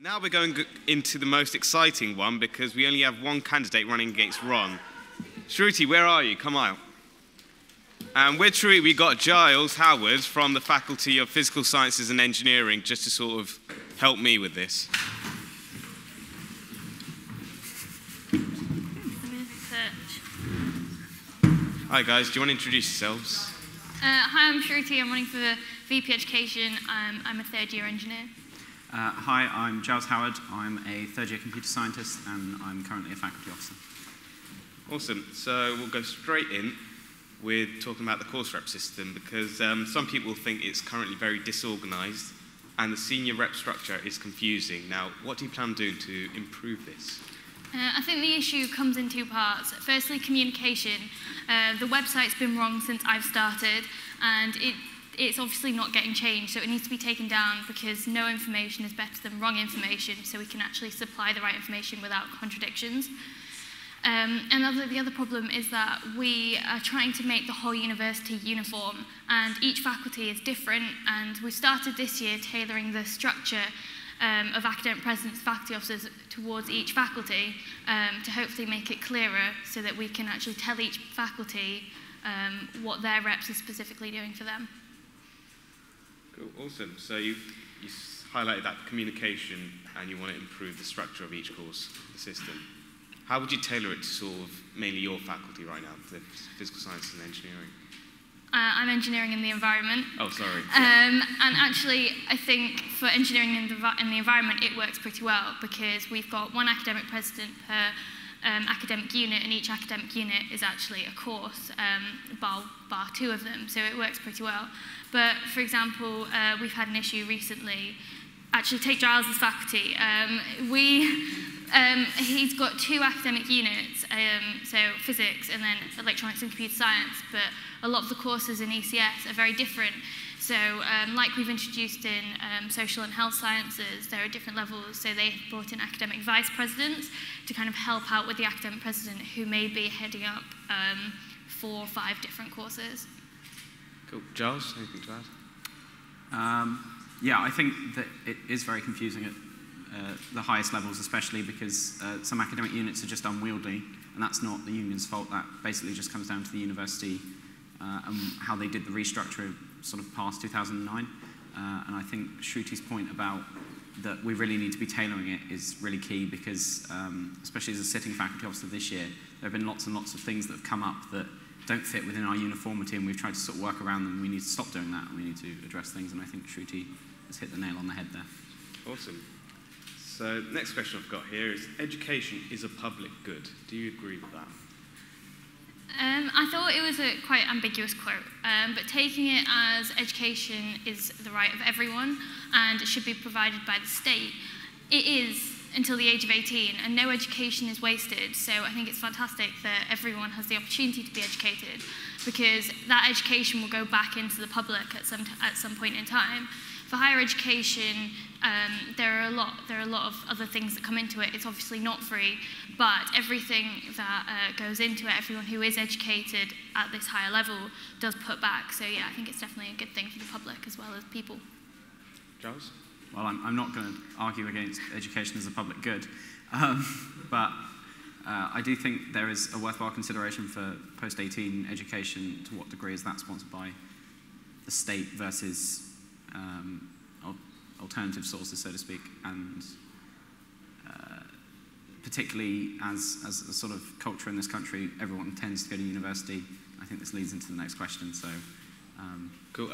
Now we're going into the most exciting one because we only have one candidate running against Ron. Shruti, where are you? Come out. And with Shruti, we got Giles Howard from the Faculty of Physical Sciences and Engineering just to sort of help me with this. Hi guys, do you want to introduce yourselves? Hi, I'm Shruti. I'm running for the VP Education. I'm a third-year engineer. Hi, I'm Giles Howard. I'm a third-year computer scientist, and I'm currently a faculty officer. Awesome. So we'll go straight in with talking about the course rep system because some people think it's currently very disorganized and the senior rep structure is confusing. Now, what do you plan on doing to improve this? I think the issue comes in two parts. Firstly, communication. The website's been wrong since I've started, and it's obviously not getting changed, so it needs to be taken down because no information is better than wrong information, so we can actually supply the right information without contradictions. The other problem is that we are trying to make the whole university uniform, and each faculty is different, and we started this year tailoring the structure of academic presidents, faculty officers towards each faculty to hopefully make it clearer so that we can actually tell each faculty what their reps are specifically doing for them. Cool, awesome. So you highlighted that communication and you want to improve the structure of each course, the system. How would you tailor it to sort of mainly your faculty right now, the physical sciences and engineering? I'm engineering in the environment. Oh, sorry. And actually, I think for engineering in the environment, it works pretty well because we've got one academic president per academic unit, and each academic unit is actually a course, bar two of them, so it works pretty well. But, for example, we've had an issue recently. Actually, take Giles' faculty. He's got two academic units, so physics and then electronics and computer science, but a lot of the courses in ECS are very different. So like we've introduced in social and health sciences, there are different levels, so they've brought in academic vice presidents to kind of help out with the academic president who may be heading up 4 or 5 different courses. Cool. Giles, anything to add? Yeah, I think that it is very confusing at the highest levels, especially because some academic units are just unwieldy, and that's not the union's fault. That basically just comes down to the university and how they did the restructure sort of past 2009. And I think Shruti's point about that we really need to be tailoring it is really key because, especially as a sitting faculty officer this year, there have been lots and lots of things that have come up that don't fit within our uniformity, and we've tried to sort of work around them. We need to stop doing that, and we need to address things, and I think Shruti has hit the nail on the head there. Awesome. So next question I've got here is, education is a public good. Do you agree with that? I thought it was a quite ambiguous quote, but taking it as education is the right of everyone and it should be provided by the state, it is until the age of 18, and no education is wasted. So I think it's fantastic that everyone has the opportunity to be educated because that education will go back into the public at some point in time. For higher education, there are a lot of other things that come into it. It's obviously not free, but everything that goes into it, everyone who is educated at this higher level does put back. So yeah, I think it's definitely a good thing for the public as well as people. Giles? Well, I'm not going to argue against education as a public good, but I do think there is a worthwhile consideration for post-18 education. To what degree is that sponsored by the state versus alternative sources, so to speak, and particularly as a sort of culture in this country, everyone tends to go to university. I think this leads into the next question. So, cool.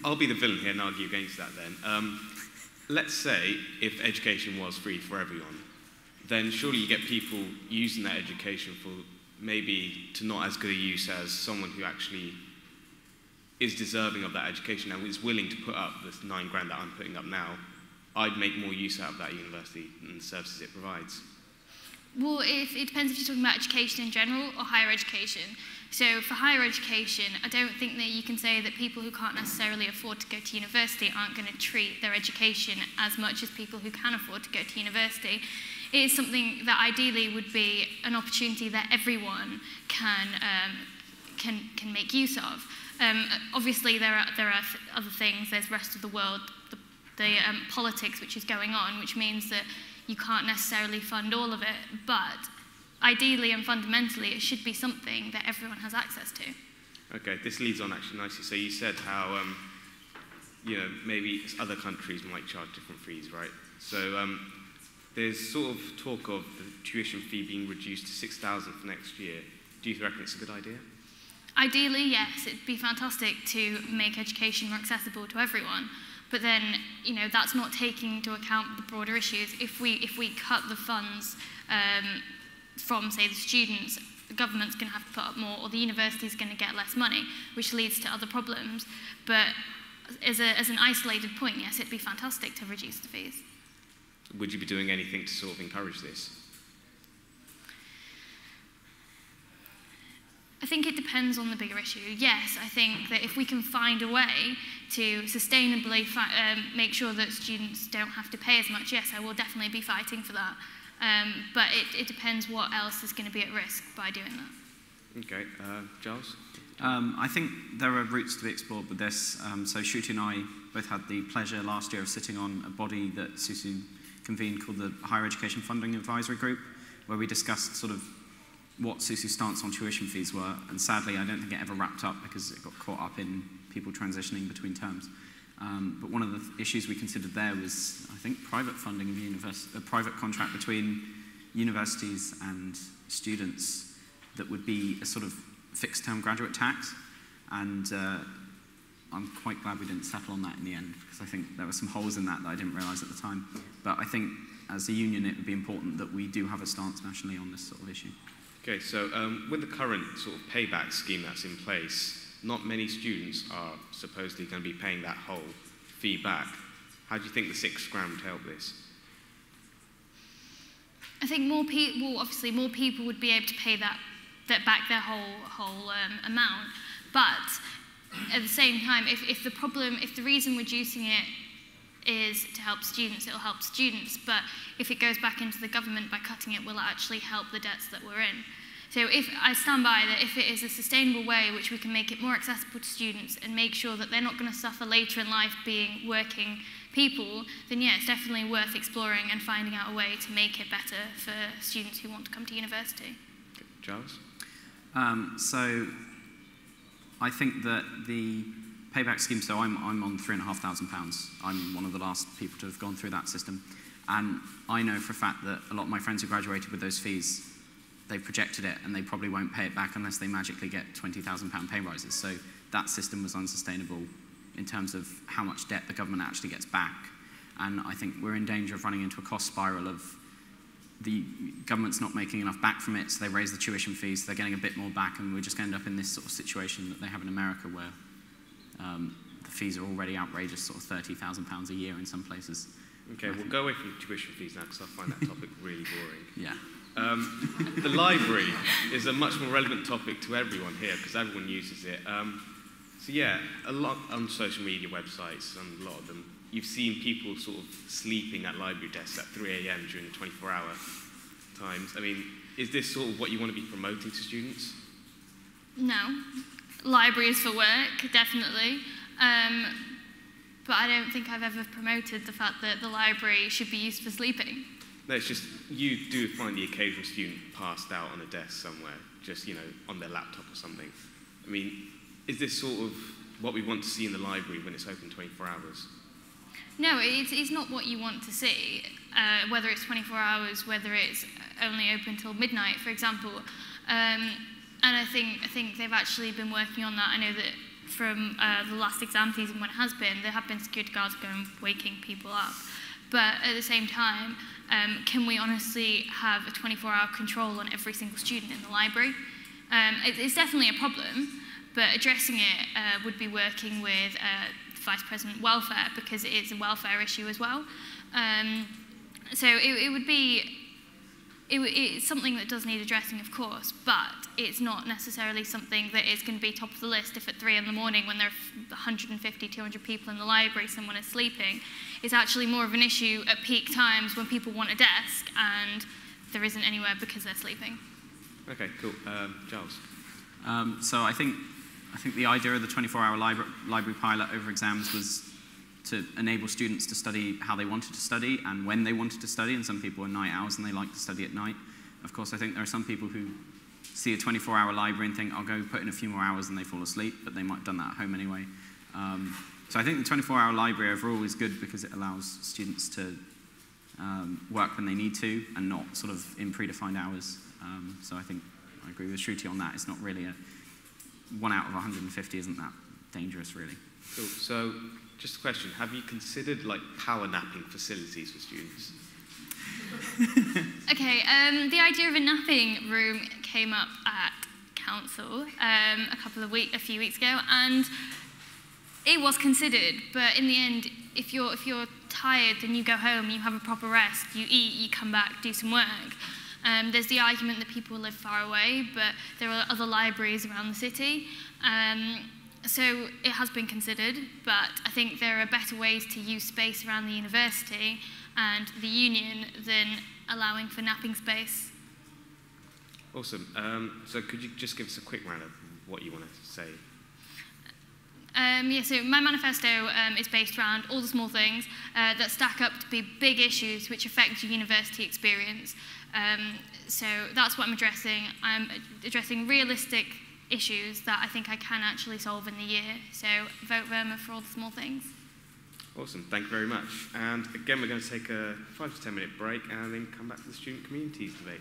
I'll be the villain here and argue against that then. Let's say if education was free for everyone, then surely you get people using that education for maybe to not as good a use as someone who actually is deserving of that education and is willing to put up this $9 grand that I'm putting up now. I'd make more use out of that university and the services it provides. Well, it depends if you're talking about education in general or higher education. So for higher education, I don't think that you can say that people who can't necessarily afford to go to university aren't going to treat their education as much as people who can afford to go to university. It is something that ideally would be an opportunity that everyone can make use of. Obviously, there are other things. There's rest of the world, politics which is going on, which means that you can't necessarily fund all of it, but ideally and fundamentally it should be something that everyone has access to. Okay, this leads on actually nicely. So you said how maybe other countries might charge different fees, right? So there's sort of talk of the tuition fee being reduced to 6,000 for next year. Do you reckon it's a good idea? Ideally, yes, it'd be fantastic to make education more accessible to everyone. But then, that's not taking into account the broader issues. If we cut the funds from, say, the students, the government's going to have to put up more, or the university's going to get less money, which leads to other problems. But as an isolated point, yes, it'd be fantastic to reduce the fees. Would you be doing anything to sort of encourage this? I think it depends on the bigger issue. Yes, I think that if we can find a way to sustainably make sure that students don't have to pay as much, yes, I will definitely be fighting for that. But it depends what else is going to be at risk by doing that. Okay, Giles? I think there are routes to be explored with this. So Shruti and I both had the pleasure last year of sitting on a body that SUSU convened called the Higher Education Funding Advisory Group, where we discussed sort of what SUSU's stance on tuition fees were, and sadly I don't think it ever wrapped up because it got caught up in people transitioning between terms. But one of the issues we considered there was, I think, private funding of a private contract between universities and students that would be a sort of fixed-term graduate tax, and I'm quite glad we didn't settle on that in the end, because I think there were some holes in that I didn't realise at the time. But I think as a union it would be important that we do have a stance nationally on this sort of issue. Okay, so with the current sort of payback scheme that's in place, not many students are supposedly going to be paying that whole fee back. How do you think the £6,000 would help this? I think more people would be able to pay that back their whole amount. But at the same time, if the reason reducing it is to help students, it'll help students. But if it goes back into the government by cutting it, will it actually help the debts that we're in? So if I stand by that, if it is a sustainable way which we can make it more accessible to students and make sure that they're not going to suffer later in life being working people, then yeah, it's definitely worth exploring and finding out a way to make it better for students who want to come to university. Okay. Giles? So I think that the payback scheme, so I'm on £3,500. I'm one of the last people to have gone through that system. And I know for a fact that a lot of my friends who graduated with those fees, they've projected it and they probably won't pay it back unless they magically get £20,000 pay rises. So that system was unsustainable in terms of how much debt the government actually gets back. And I think we're in danger of running into a cost spiral of the government's not making enough back from it, so they raise the tuition fees, so they're getting a bit more back, and we're just going to end up in this sort of situation that they have in America where the fees are already outrageous, sort of £30,000 a year in some places. Okay, we'll go away from tuition fees now because I find that topic really boring. Yeah. The library is a much more relevant topic to everyone here because everyone uses it. So yeah, a lot on social media websites, and a lot of them, you've seen people sort of sleeping at library desks at 3 a.m. during the 24-hour times. I mean, is this sort of what you want to be promoting to students? No. Libraries for work, definitely. But I don't think I've ever promoted the fact that the library should be used for sleeping. No, it's just you do find the occasional student passed out on a desk somewhere, just, on their laptop or something. I mean, is this sort of what we want to see in the library when it's open 24 hours? No, it's not what you want to see, whether it's 24 hours, whether it's only open till midnight, for example. And I think they've actually been working on that. I know that from the last exam season when it has been, there have been security guards going waking people up. But at the same time, can we honestly have a 24-hour control on every single student in the library? It's definitely a problem, but addressing it would be working with Vice President Welfare, because it is a welfare issue as well. So it's something that does need addressing, of course, but it's not necessarily something that is going to be top of the list if at 3 in the morning, when there are 150, 200 people in the library, someone is sleeping. It's actually more of an issue at peak times when people want a desk and there isn't anywhere because they're sleeping. Okay, cool. Giles? So I think the idea of the 24-hour library pilot over exams was to enable students to study how they wanted to study and when they wanted to study, and some people are night owls and they like to study at night. Of course, I think there are some people who see a 24-hour library and think, I'll go put in a few more hours, and they fall asleep, but they might have done that at home anyway. So I think the 24-hour library overall is good because it allows students to work when they need to and not sort of in predefined hours. So I think I agree with Shruti on that. It's not really 1 out of 150 isn't that dangerous, really. Cool. So just a question, have you considered like power napping facilities for students? Okay, the idea of a napping room came up at council a few weeks ago, and it was considered, but in the end, if you're tired, then you go home, you have a proper rest, you eat, you come back, do some work. There's the argument that people live far away, but there are other libraries around the city. So it has been considered, but I think there are better ways to use space around the university and the union than allowing for napping space. Awesome. So could you just give us a quick round of what you want to say? Yeah, so my manifesto is based around all the small things that stack up to be big issues which affect your university experience. So that's what I'm addressing. I'm addressing realistic issues that I think I can actually solve in the year. So vote Verma for all the small things. Awesome, thank you very much. And again, we're going to take a 5 to 10 minute break and then come back to the student communities debate.